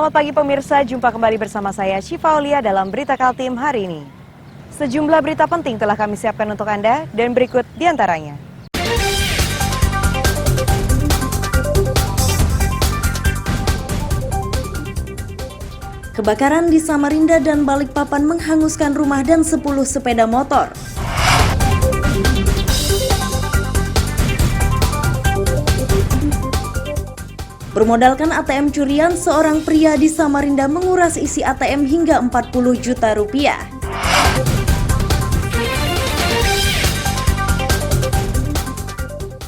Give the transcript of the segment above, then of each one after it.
Selamat pagi pemirsa, jumpa kembali bersama saya Syifa Aulia dalam Berita Kaltim hari ini. Sejumlah berita penting telah kami siapkan untuk Anda dan berikut diantaranya. Kebakaran di Samarinda dan Balikpapan menghanguskan rumah dan 10 sepeda motor. Bermodalkan ATM curian, seorang pria di Samarinda menguras isi ATM hingga 40 juta rupiah.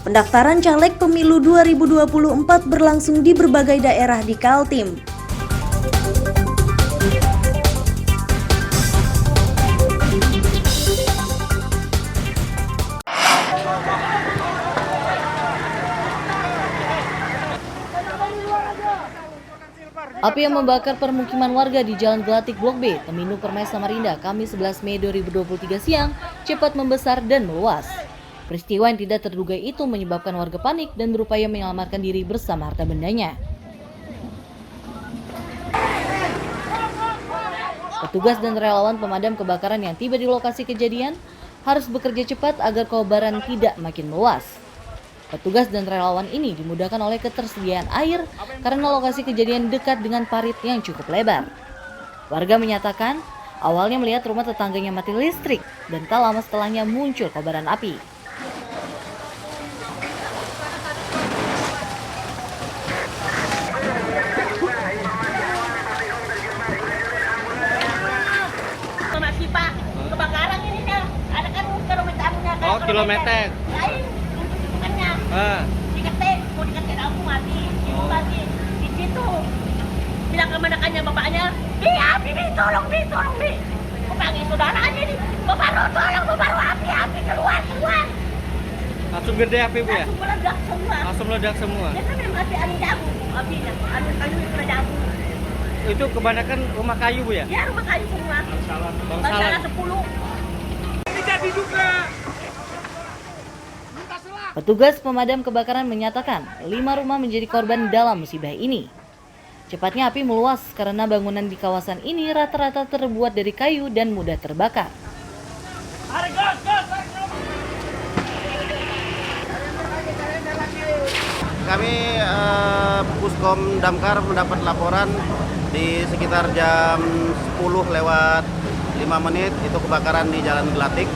Pendaftaran caleg pemilu 2024 berlangsung di berbagai daerah di Kaltim. Api yang membakar permukiman warga di Jalan Gelatik Blok B, Temindung Permai Samarinda, Kamis 11 Mei 2023 siang, cepat membesar dan meluas. Peristiwa yang tidak terduga itu menyebabkan warga panik dan berupaya menyelamatkan diri bersama harta bendanya. Petugas dan relawan pemadam kebakaran yang tiba di lokasi kejadian harus bekerja cepat agar kobaran tidak makin meluas. Petugas dan relawan ini dimudahkan oleh ketersediaan air karena lokasi kejadian dekat dengan parit yang cukup lebar. Warga menyatakan awalnya melihat rumah tetangganya mati listrik dan tak lama setelahnya muncul kobaran api. Masih Pak, kebakaran ini dah. Ada kan kilometernya kan. Oh, kilometer. Lain bukannya. Diketik, mau diketik aku mati. Ibu lagi di situ. Bilang ke manakannya bapaknya, Bi, tolong Bi. Aku panggil saudaranya nih. Bapak tolong, api keluar. Langsung gede api, Bu ya? Langsung meledak semua. Dia kan memang anu jagung, apinya. Anu itu jagung. Itu kebanyakan rumah kayu, Bu ya? Ya, rumah kayu semua. Bangsalan 10. Jadi juga. Petugas pemadam kebakaran menyatakan 5 rumah menjadi korban dalam musibah ini. Cepatnya api meluas karena bangunan di kawasan ini rata-rata terbuat dari kayu dan mudah terbakar. Kami Puskom Damkar mendapat laporan di sekitar jam 10 lewat 5 menit itu kebakaran di Jalan Gelatik.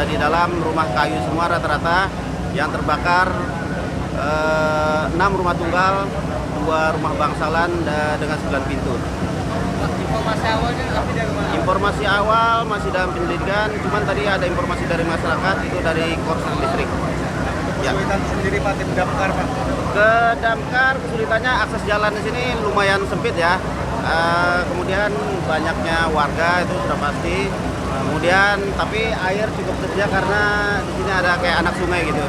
Di dalam rumah kayu semua rata-rata yang terbakar 6 rumah tunggal, 2 rumah bangsalan dengan 9 pintu. Informasi awalnya api dari mana? Informasi awal masih dalam penyelidikan, cuman tadi ada informasi dari masyarakat itu dari Korsel Listrik. Kesulitan sendiri Pak, tim damkar Pak? Ke damkar kesulitannya akses jalan di sini lumayan sempit ya. Kemudian banyaknya warga itu sudah pasti. Kemudian tapi air cukup tersedia karena di sini ada kayak anak sungai gitu.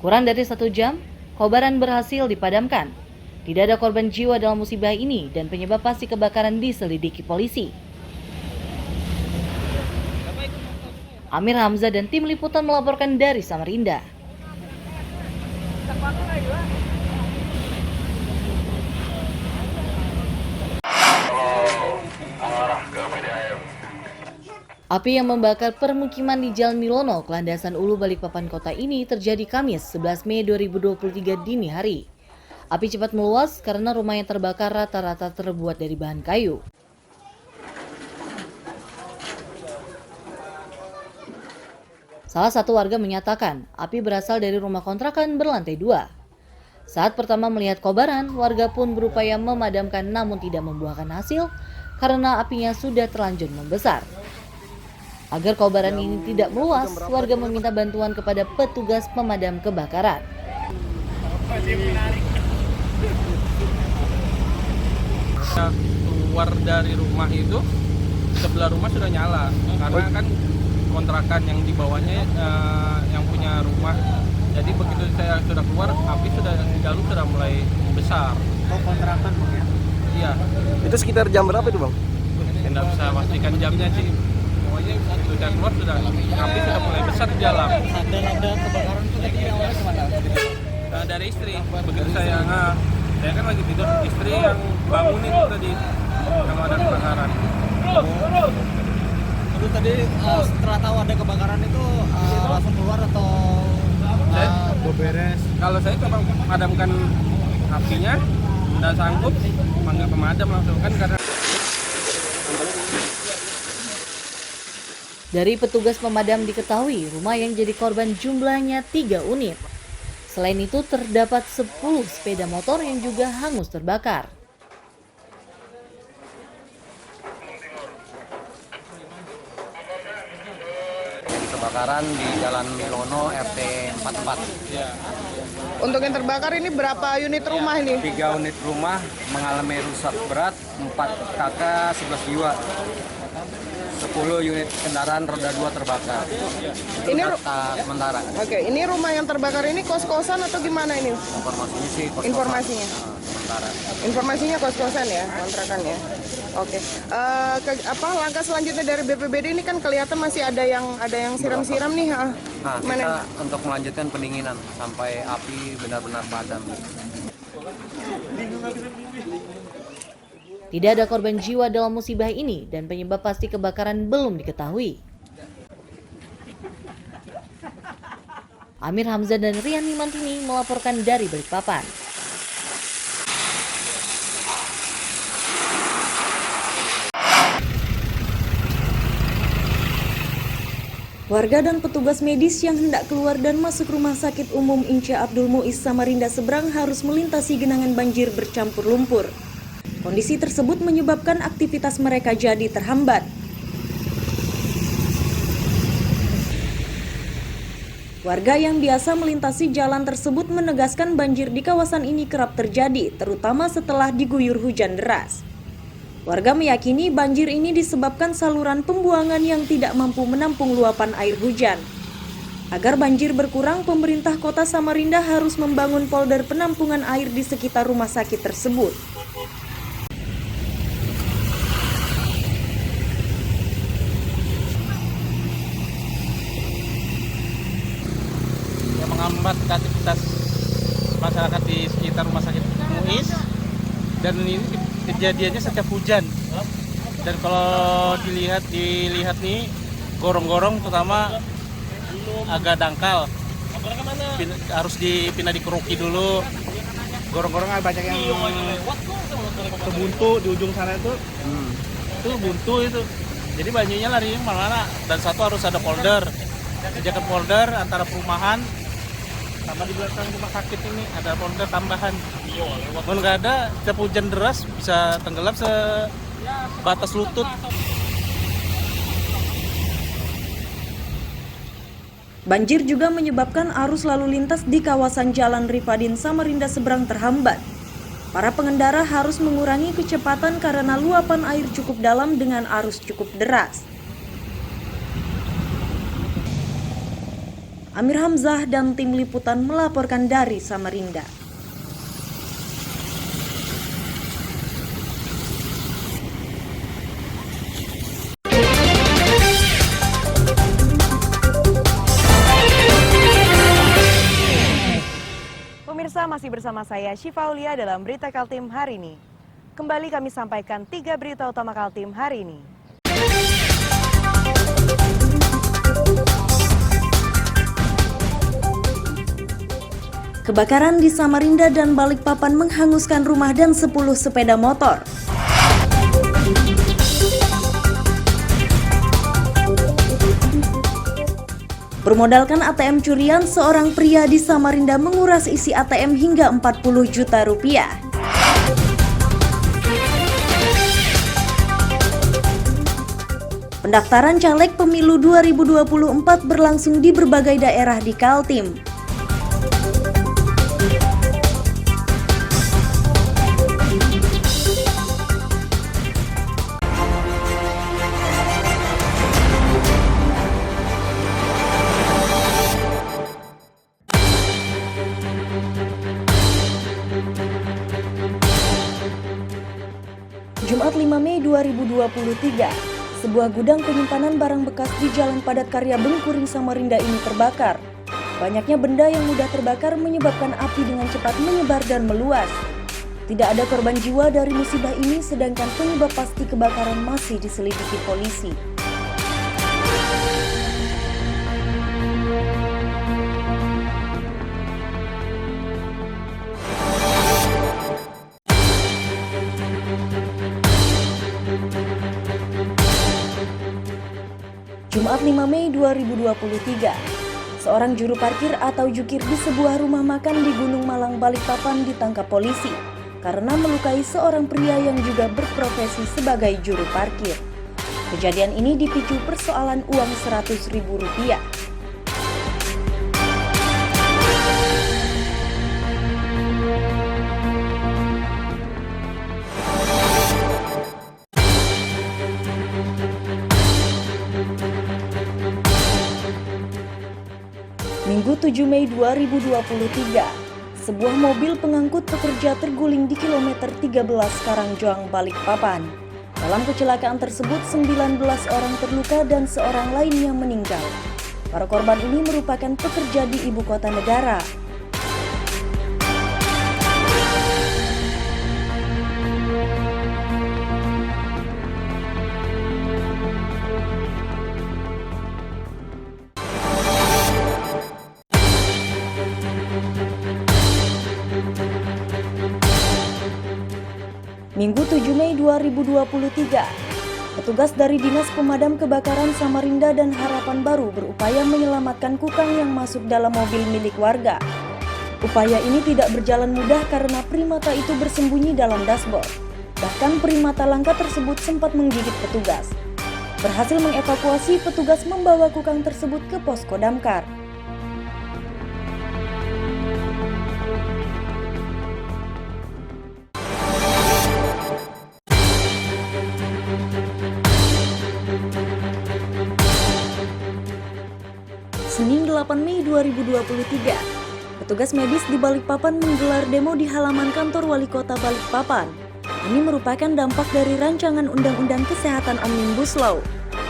Kurang dari 1 jam, kobaran berhasil dipadamkan. Tidak ada korban jiwa dalam musibah ini dan penyebab pasti kebakaran diselidiki polisi. Amir Hamzah dan tim liputan melaporkan dari Samarinda. Api yang membakar permukiman di Jalan Milono, Landasan Ulu Balikpapan kota ini terjadi Kamis 11 Mei 2023 dini hari. Api cepat meluas karena rumah yang terbakar rata-rata terbuat dari bahan kayu. Salah satu warga menyatakan api berasal dari rumah kontrakan berlantai 2. Saat pertama melihat kobaran, warga pun berupaya memadamkan namun tidak membuahkan hasil karena apinya sudah terlanjur membesar. Agar kobaran ini tidak meluas, warga meminta bantuan kepada petugas pemadam kebakaran. Keluar dari rumah itu, sebelah rumah sudah nyala, karena kan kontrakan yang di bawahnya yang punya rumah. Jadi begitu saya sudah keluar, api sudah di dalam sudah mulai besar. Oh, kontrakan Bang ya? Iya. Itu sekitar jam berapa itu Bang? Tidak bisa pastikan jamnya sih. Pokoknya sudah keluar api sudah mulai besar di dalam. Ada kebakaran itu tadi awalnya kemana? Dari istri. Begitu saya kan lagi tidur, istri yang bangunin itu tadi yang ada kebakaran. Terus tadi setelah tahu ada kebakaran itu langsung keluar atau beberes? Kalau saya coba memadamkan apinya, dan sanggup panggil pemadam langsung kan karena. Dari petugas pemadam diketahui rumah yang jadi korban jumlahnya 3 unit. Selain itu terdapat 10 sepeda motor yang juga hangus terbakar. Kebakaran di Jalan Milono RT 44. Untuk yang terbakar ini berapa unit rumah ini? 3 unit rumah mengalami rusak berat, 4 kakak, 11 jiwa. 10 unit kendaraan roda 2 terbakar. Ini data sementara. Oke, ini rumah yang terbakar ini kos-kosan atau gimana ini? Informasinya sih kos-kosan. Informasinya? Sementara. Informasinya kos-kosan ya, kontrakan ya. Oke. Langkah selanjutnya dari BPBD ini kan kelihatan masih ada yang siram-siram nih. Nah, Mana? kita untuk melanjutkan pendinginan sampai api benar-benar padam. Tidak ada korban jiwa dalam musibah ini dan penyebab pasti kebakaran belum diketahui. Amir Hamzah dan Rian Mantini melaporkan dari Balikpapan. Warga dan petugas medis yang hendak keluar dan masuk Rumah Sakit Umum Inca Abdul Muiz Samarinda Seberang harus melintasi genangan banjir bercampur lumpur. Kondisi tersebut menyebabkan aktivitas mereka jadi terhambat. Warga yang biasa melintasi jalan tersebut menegaskan banjir di kawasan ini kerap terjadi, terutama setelah diguyur hujan deras. Warga meyakini banjir ini disebabkan saluran pembuangan yang tidak mampu menampung luapan air hujan. Agar banjir berkurang, pemerintah Kota Samarinda harus membangun polder penampungan air di sekitar rumah sakit tersebut. Yang menghambat aktivitas masyarakat di sekitar Rumah Sakit Muiz, dan ini kejadiannya setiap hujan. Dan kalau dilihat nih gorong-gorong terutama agak dangkal, harus dipindah dikeruki dulu. Gorong-gorong banyak yang terbuntu di ujung sana itu buntu itu. Jadi banjirnya larinya kemana-mana. Dan satu harus ada polder, sediakan polder antara perumahan sama di belakang rumah sakit ini ada polder tambahan. Kalau nggak ada, setiap hujan deras bisa tenggelam sebatas lutut. Banjir juga menyebabkan arus lalu lintas di kawasan Jalan Rifadin Samarinda Seberang terhambat. Para pengendara harus mengurangi kecepatan karena luapan air cukup dalam dengan arus cukup deras. Amir Hamzah dan tim liputan melaporkan dari Samarinda. Pemirsa, masih bersama saya Syifa Aulia dalam Berita Kaltim hari ini. Kembali kami sampaikan 3 berita utama Kaltim hari ini. Kebakaran di Samarinda dan Balikpapan menghanguskan rumah dan 10 sepeda motor. Bermodalkan ATM curian, seorang pria di Samarinda menguras isi ATM hingga 40 juta rupiah. Pendaftaran caleg pemilu 2024 berlangsung di berbagai daerah di Kaltim. Jumat 5 Mei 2023, sebuah gudang penyimpanan barang bekas di Jalan Padat Karya Bengkuring Samarinda ini terbakar. Banyaknya benda yang mudah terbakar menyebabkan api dengan cepat menyebar dan meluas. Tidak ada korban jiwa dari musibah ini, sedangkan penyebab pasti kebakaran masih diselidiki polisi. Jumat 5 Mei 2023. Seorang juru parkir atau jukir di sebuah rumah makan di Gunung Malang, Balikpapan ditangkap polisi karena melukai seorang pria yang juga berprofesi sebagai juru parkir. Kejadian ini dipicu persoalan uang Rp100.000. Minggu 7 Mei 2023, sebuah mobil pengangkut pekerja terguling di kilometer 13 Karangjoang, Balikpapan. Dalam kecelakaan tersebut, 19 orang terluka dan seorang lainnya meninggal. Para korban ini merupakan pekerja di ibu kota negara. Minggu 7 Mei 2023, petugas dari Dinas Pemadam Kebakaran Samarinda dan Harapan Baru berupaya menyelamatkan kukang yang masuk dalam mobil milik warga. Upaya ini tidak berjalan mudah karena primata itu bersembunyi dalam dashboard. Bahkan primata langka tersebut sempat menggigit petugas. Berhasil mengevakuasi, petugas membawa kukang tersebut ke posko damkar. Senin 8 Mei 2023, petugas medis di Balikpapan menggelar demo di halaman kantor Wali Kota Balikpapan. Ini merupakan dampak dari rancangan Undang-Undang Kesehatan Omnibus Law.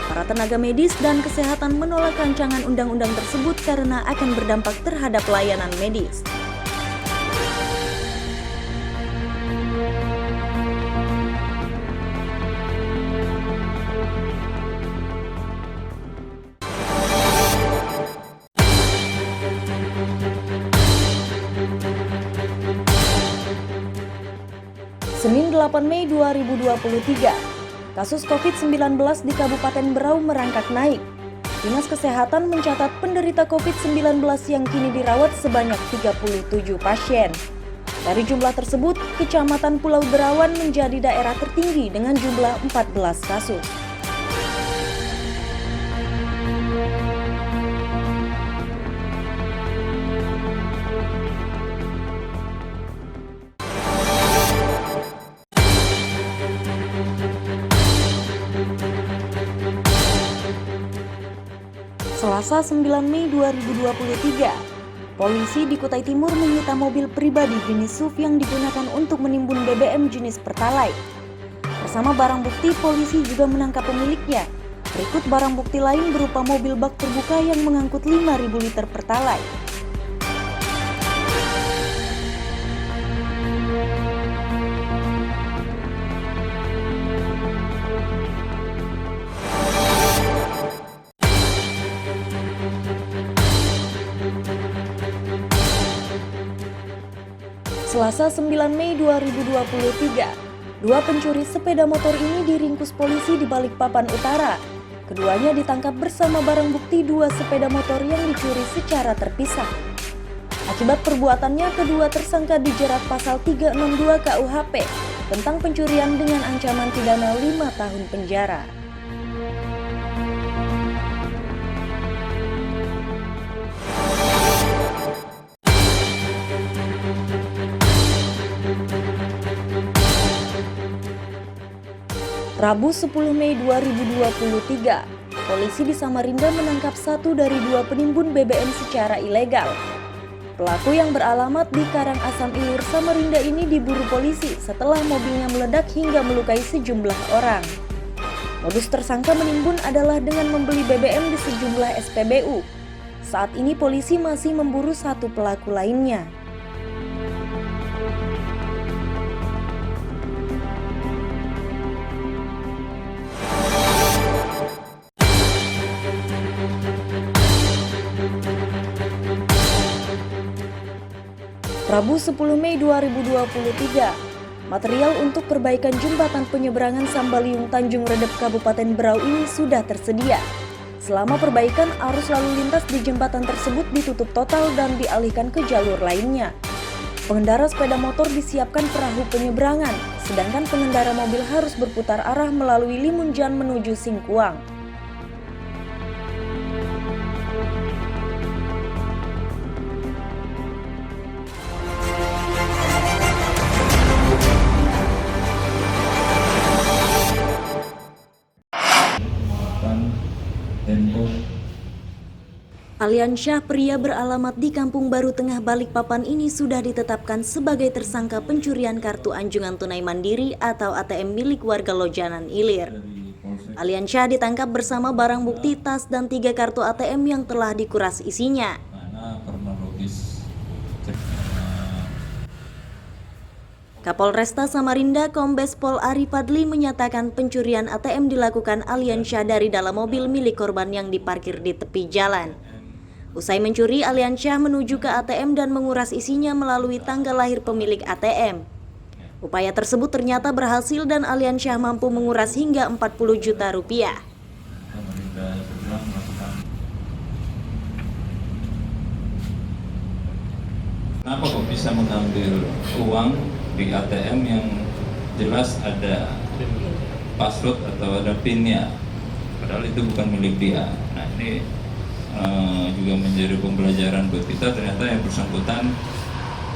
Para tenaga medis dan kesehatan menolak rancangan undang-undang tersebut karena akan berdampak terhadap layanan medis. Senin 8 Mei 2023, kasus COVID-19 di Kabupaten Berau merangkak naik. Dinas Kesehatan mencatat penderita COVID-19 yang kini dirawat sebanyak 37 pasien. Dari jumlah tersebut, Kecamatan Pulau Berawan menjadi daerah tertinggi dengan jumlah 14 kasus. Selasa 9 Mei 2023, polisi di Kutai Timur menyita mobil pribadi jenis SUV yang digunakan untuk menimbun BBM jenis Pertalite. Bersama barang bukti, polisi juga menangkap pemiliknya. Berikut barang bukti lain berupa mobil bak terbuka yang mengangkut 5.000 liter Pertalite. Selasa 9 Mei 2023, dua pencuri sepeda motor ini diringkus polisi di Balikpapan Utara. Keduanya ditangkap bersama barang bukti 2 sepeda motor yang dicuri secara terpisah. Akibat perbuatannya, kedua tersangka dijerat pasal 362 KUHP tentang pencurian dengan ancaman pidana 5 tahun penjara. Rabu 10 Mei 2023, polisi di Samarinda menangkap 1 dari 2 penimbun BBM secara ilegal. Pelaku yang beralamat di Karangasem Ilur, Samarinda ini diburu polisi setelah mobilnya meledak hingga melukai sejumlah orang. Modus tersangka menimbun adalah dengan membeli BBM di sejumlah SPBU. Saat ini polisi masih memburu satu pelaku lainnya. Rabu 10 Mei 2023, material untuk perbaikan jembatan penyeberangan Sambaliung Tanjung Redep Kabupaten Berau ini sudah tersedia. Selama perbaikan, arus lalu lintas di jembatan tersebut ditutup total dan dialihkan ke jalur lainnya. Pengendara sepeda motor disiapkan perahu penyeberangan, sedangkan pengendara mobil harus berputar arah melalui Limunjan menuju Singkuang. Aliansyah, pria beralamat di Kampung Baru Tengah Balikpapan ini sudah ditetapkan sebagai tersangka pencurian kartu anjungan tunai mandiri atau ATM milik warga Lojanan Ilir. Aliansyah ditangkap bersama barang bukti tas dan 3 kartu ATM yang telah dikuras isinya. Kapolresta Samarinda Kombes Pol Ari Fadli menyatakan pencurian ATM dilakukan Aliansyah dari dalam mobil milik korban yang diparkir di tepi jalan. Usai mencuri, Aliansyah menuju ke ATM dan menguras isinya melalui tanggal lahir pemilik ATM. Upaya tersebut ternyata berhasil dan Aliansyah mampu menguras hingga 40 juta rupiah. Kenapa kok bisa mengambil uang di ATM yang jelas ada password atau ada PIN-nya, padahal itu bukan milik dia. Nah, ini juga menjadi pembelajaran buat kita. Ternyata yang bersangkutan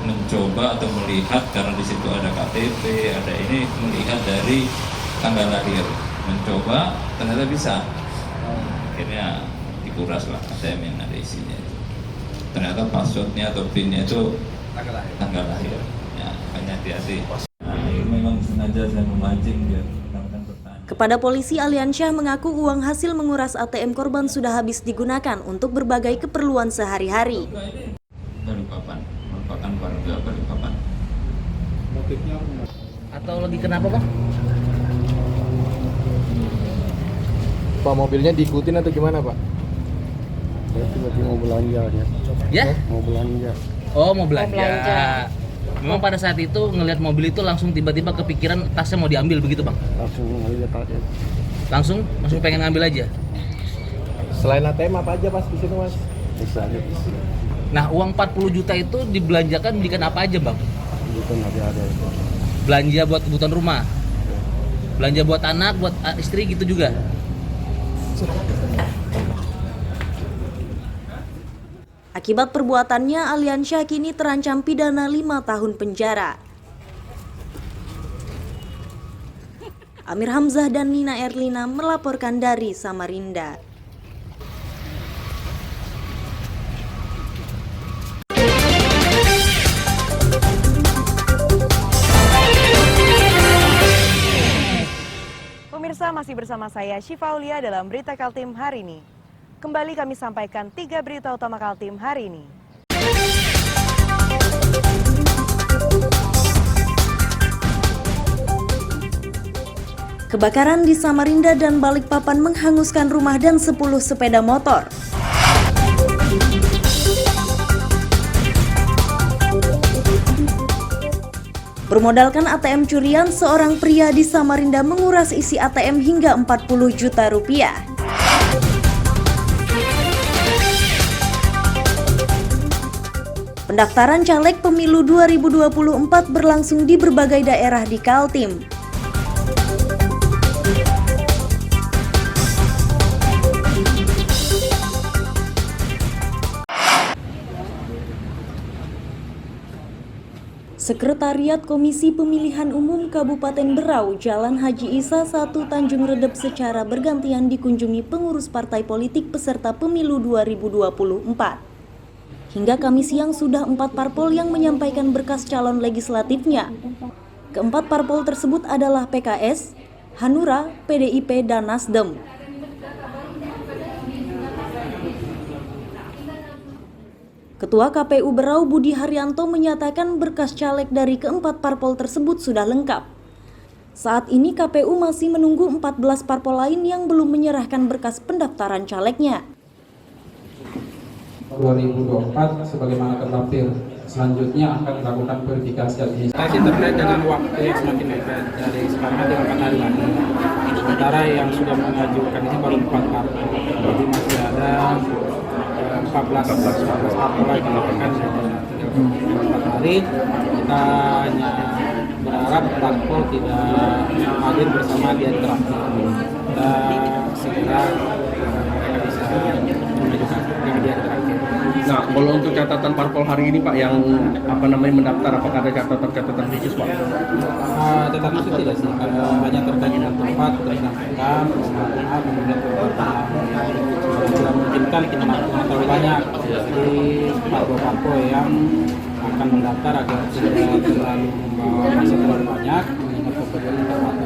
mencoba atau melihat, karena di situ ada KTP, ada ini, melihat dari tanggal lahir, mencoba, ternyata bisa. Akhirnya dikuras lah ATM yang ada isinya. Ternyata passwordnya atau PIN-nya itu tanggal lahir. Ya, hanya hati-hati. Nah, ini memang sengaja saya memancing biar rekan-rekan bertanya. Kepada polisi, Aliansyah mengaku uang hasil menguras ATM korban sudah habis digunakan untuk berbagai keperluan sehari-hari. Balikpapan, merupakan warga Balikpapan. Motifnya atau lagi kenapa, Bang? Pak, mobilnya diikutin atau gimana, Pak? saya tiba-tiba mau belanja ya. Ya? Mau belanja. Oh, mau belanja. Memang pada saat itu ngelihat mobil itu langsung tiba-tiba kepikiran tasnya mau diambil begitu, Bang? Langsung ngeliat aja. Langsung pengen ngambil aja. Selain ATM apa aja, Mas, di situ, Mas? Bisa aja. Nah, uang 40 juta itu dibelanjakan bikin apa aja, Bang? Itu ada itu. Belanja buat kebutuhan rumah. Belanja buat anak, buat istri gitu juga. Akibat perbuatannya, Aliansyah kini terancam pidana 5 tahun penjara. Amir Hamzah dan Nina Erlina melaporkan dari Samarinda. Pemirsa, masih bersama saya Syifa Aulia dalam Berita Kaltim hari ini. Kembali kami sampaikan 3 berita utama Kaltim hari ini. Kebakaran di Samarinda dan Balikpapan menghanguskan rumah dan 10 sepeda motor. Bermodalkan ATM curian, seorang pria di Samarinda menguras isi ATM hingga 40 juta rupiah. Pendaftaran caleg pemilu 2024 berlangsung di berbagai daerah di Kaltim. Sekretariat Komisi Pemilihan Umum Kabupaten Berau, Jalan Haji Isa 1 Tanjung Redep secara bergantian dikunjungi pengurus partai politik peserta pemilu 2024. Hingga Kamis siang sudah 4 parpol yang menyampaikan berkas calon legislatifnya. Keempat parpol tersebut adalah PKS, Hanura, PDIP, dan Nasdem. Ketua KPU Berau Budi Haryanto menyatakan berkas caleg dari keempat parpol tersebut sudah lengkap. Saat ini KPU masih menunggu 14 parpol lain yang belum menyerahkan berkas pendaftaran calegnya. 2024 sebagaimana terlampir. Selanjutnya akan melakukan verifikasi administrasi. Masih terkait dengan waktu yang semakin mepet dari sekarang ada 4 hari lagi. Sementara yang sudah mengajukan ini baru 4 parpol. Jadi masih ada 14 parpol lagi akan 4 hari. Kita hanya berharap parpol tidak hadir bersama di hari terakhir. Kita segera mereka bisa mengajukan di hari terakhir. Nah, kalau untuk catatan parpol hari ini Pak yang mendaftar, apakah ada catatan khusus Pak? Catatan khusus tidak sih, hanya terkait dengan tempat, terkait dengan rekam, kemudian tidak memungkinkan kita terlalu banyak. Jadi parpol-parpol yang akan mendaftar agar tidak terlalu membawa masa terlalu banyak.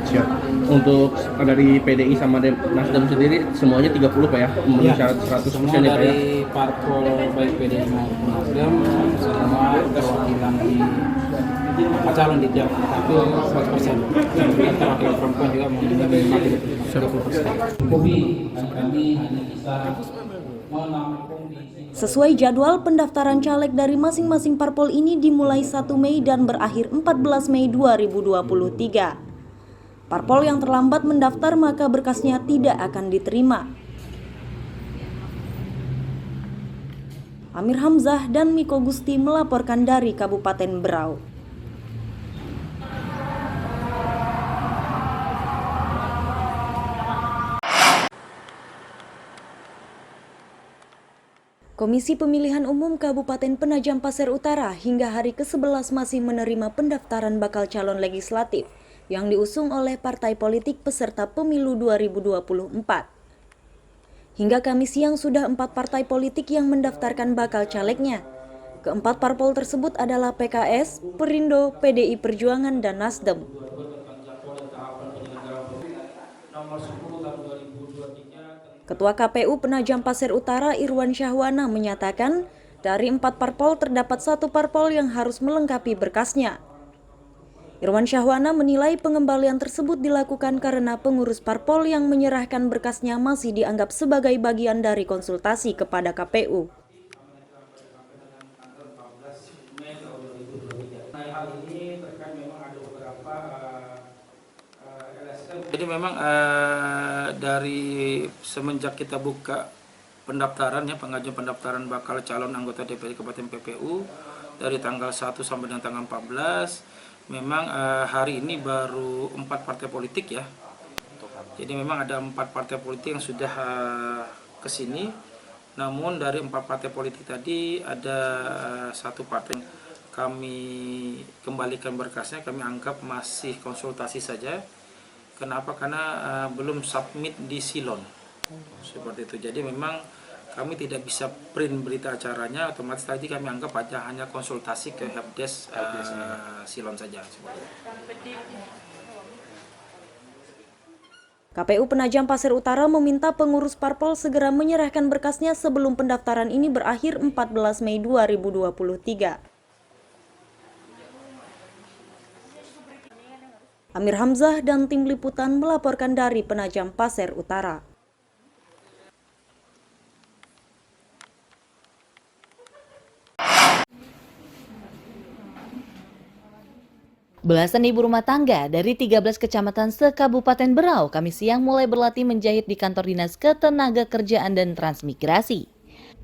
Siap. Untuk dari PDI sama Nasdem sendiri semuanya 30 Pak ya? Memenuhi syarat 100% semua ya Pak ya? dari parpol baik PDI maupun Nasdem semua perwakilan di calon di tiap dapil 100%. Kemudian perwakilan perempuan juga memenuhi 30%. Kami hanya bisa menampung di Sesuai jadwal, pendaftaran caleg dari masing-masing parpol ini dimulai 1 Mei dan berakhir 14 Mei 2023. Parpol yang terlambat mendaftar maka berkasnya tidak akan diterima. Amir Hamzah dan Miko Gusti melaporkan dari Kabupaten Berau. Komisi Pemilihan Umum Kabupaten Penajam Pasir Utara hingga hari ke-11 masih menerima pendaftaran bakal calon legislatif yang diusung oleh partai politik peserta pemilu 2024. Hingga Kamis siang sudah 4 partai politik yang mendaftarkan bakal calegnya. Keempat parpol tersebut adalah PKS, Perindo, PDI Perjuangan, dan Nasdem. Ketua KPU Penajam Pasir Utara Irwan Syahwana menyatakan dari 4 parpol terdapat 1 parpol yang harus melengkapi berkasnya. Irwan Syahwana menilai pengembalian tersebut dilakukan karena pengurus parpol yang menyerahkan berkasnya masih dianggap sebagai bagian dari konsultasi kepada KPU. Jadi memang dari semenjak kita buka pendaftaran ya, pengajuan pendaftaran bakal calon anggota DPRD Kabupaten PPU dari tanggal 1 sampai dengan tanggal 14, memang hari ini baru 4 partai politik ya. Jadi memang ada 4 partai politik yang sudah ke sini. Namun dari 4 partai politik tadi ada 1 partai yang kami kembalikan berkasnya, kami anggap masih konsultasi saja. Kenapa? Karena belum submit di silon. Seperti itu. Jadi memang kami tidak bisa print berita acaranya, otomatis tadi kami anggap aja hanya konsultasi ke helpdesk silon saja. KPU Penajam Pasir Utara meminta pengurus parpol segera menyerahkan berkasnya sebelum pendaftaran ini berakhir 14 Mei 2023. Amir Hamzah dan tim liputan melaporkan dari Penajam Pasir Utara. Belasan ibu rumah tangga dari 13 kecamatan se-Kabupaten Berau Kamis siang mulai berlatih menjahit di kantor dinas Ketenagakerjaan dan Transmigrasi.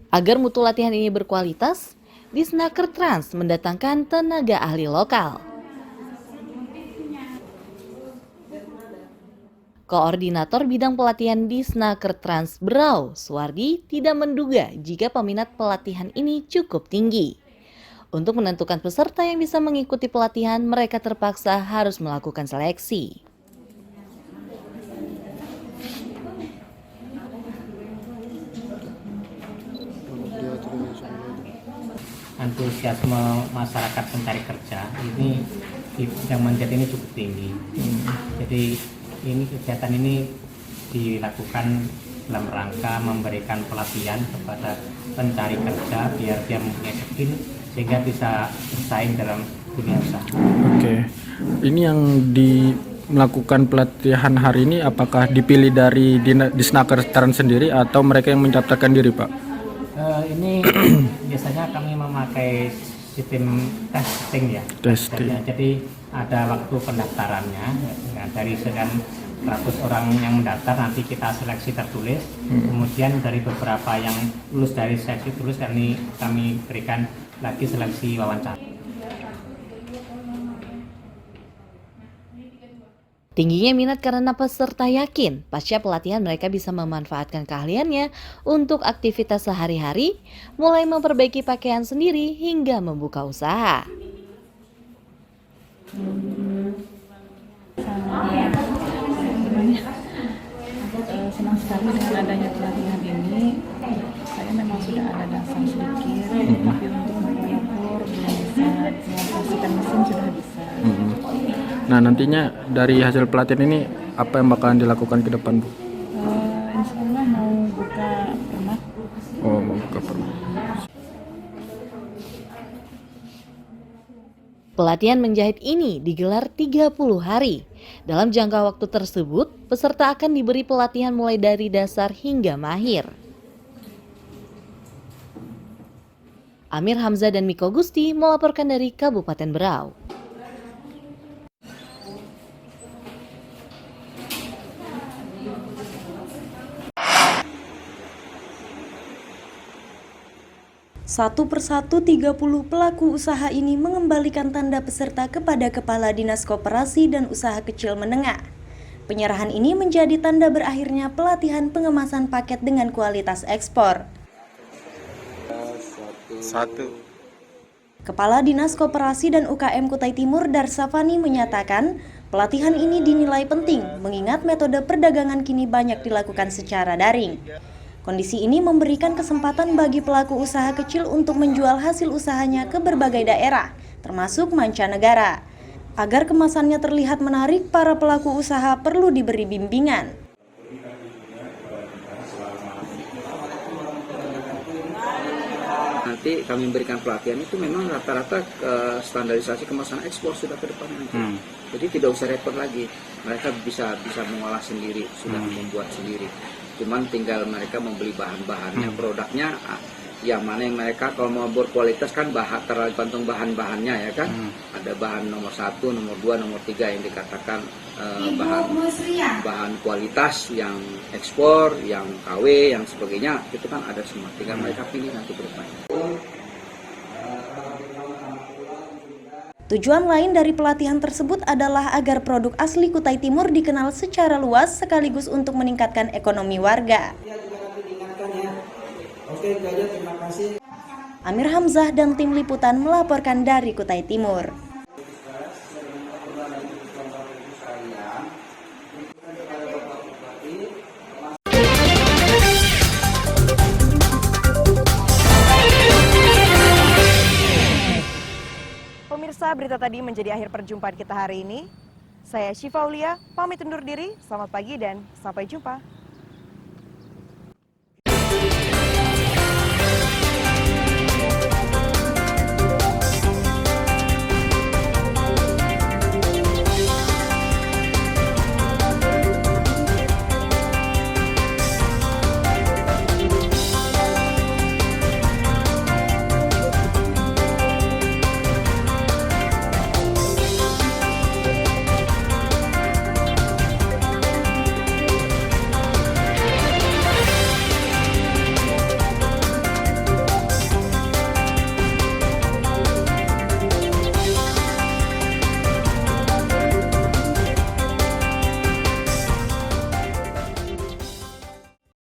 Agar mutu latihan ini berkualitas, Disnaker Trans mendatangkan tenaga ahli lokal. Koordinator bidang pelatihan Disnaker Trans Berau, Suwardi, tidak menduga jika peminat pelatihan ini cukup tinggi. Untuk menentukan peserta yang bisa mengikuti pelatihan, mereka terpaksa harus melakukan seleksi. Antusiasme masyarakat pencari kerja ini yang manjat ini cukup tinggi. Jadi ini kegiatan ini dilakukan dalam rangka memberikan pelatihan kepada pencari kerja biar dia mempunyai skill sehingga bisa bersaing dalam dunia usaha. Oke, ini yang melakukan pelatihan hari ini apakah dipilih dari Disnaker Veteran sendiri atau mereka yang mendaftarkan diri, Pak? Ini biasanya kami memakai sistem testing ya. Testing. Jadi ada waktu pendaftarannya. Nah, dari sekian 100 orang yang mendaftar nanti kita seleksi tertulis. Kemudian dari beberapa yang lulus dari seleksi tertulis kami berikan lagi seleksi wawancara. Tingginya minat karena peserta yakin pasca pelatihan mereka bisa memanfaatkan keahliannya untuk aktivitas sehari-hari, mulai memperbaiki pakaian sendiri hingga membuka usaha. Senang sekali dengan adanya pelatihan ini. Saya memang sudah ada dasar sedikit, tapi untuk mengukur belum bisa, mengoperasikan mesin sudah bisa. Nah, nantinya dari hasil pelatihan ini apa yang bakalan dilakukan ke depan, Bu? Insya Allah mau buka permak. Oh, mau buka permak. Pelatihan menjahit ini digelar 30 hari. Dalam jangka waktu tersebut, peserta akan diberi pelatihan mulai dari dasar hingga mahir. Amir Hamzah dan Miko Gusti melaporkan dari Kabupaten Berau. Satu persatu 30 pelaku usaha ini mengembalikan tanda peserta kepada Kepala Dinas Koperasi dan Usaha Kecil Menengah. Penyerahan ini menjadi tanda berakhirnya pelatihan pengemasan paket dengan kualitas ekspor. Kepala Dinas Koperasi dan UKM Kutai Timur Darsafani menyatakan, pelatihan ini dinilai penting mengingat metode perdagangan kini banyak dilakukan secara daring. Kondisi ini memberikan kesempatan bagi pelaku usaha kecil untuk menjual hasil usahanya ke berbagai daerah, termasuk mancanegara. Agar kemasannya terlihat menarik, para pelaku usaha perlu diberi bimbingan. Nanti kami memberikan pelatihan itu memang rata-rata standarisasi kemasan ekspor sudah ke depan nanti. Jadi tidak usah repot lagi, mereka bisa mengolah sendiri, sudah membuat sendiri. Cuman tinggal mereka membeli bahan-bahannya, produknya yang mana yang mereka kalau mau berkualitas kan tergantung bahan-bahannya ya kan. Ada bahan nomor 1, nomor 2, nomor 3 yang dikatakan bahan kualitas yang ekspor, yang KW, yang sebagainya itu kan ada semua. Tinggal mereka pilih nanti berdepannya. Tujuan lain dari pelatihan tersebut adalah agar produk asli Kutai Timur dikenal secara luas sekaligus untuk meningkatkan ekonomi warga. Amir Hamzah dan tim liputan melaporkan dari Kutai Timur. Pemirsa, berita tadi menjadi akhir perjumpaan kita hari ini. Saya Syifa Aulia, pamit undur diri. Selamat pagi dan sampai jumpa.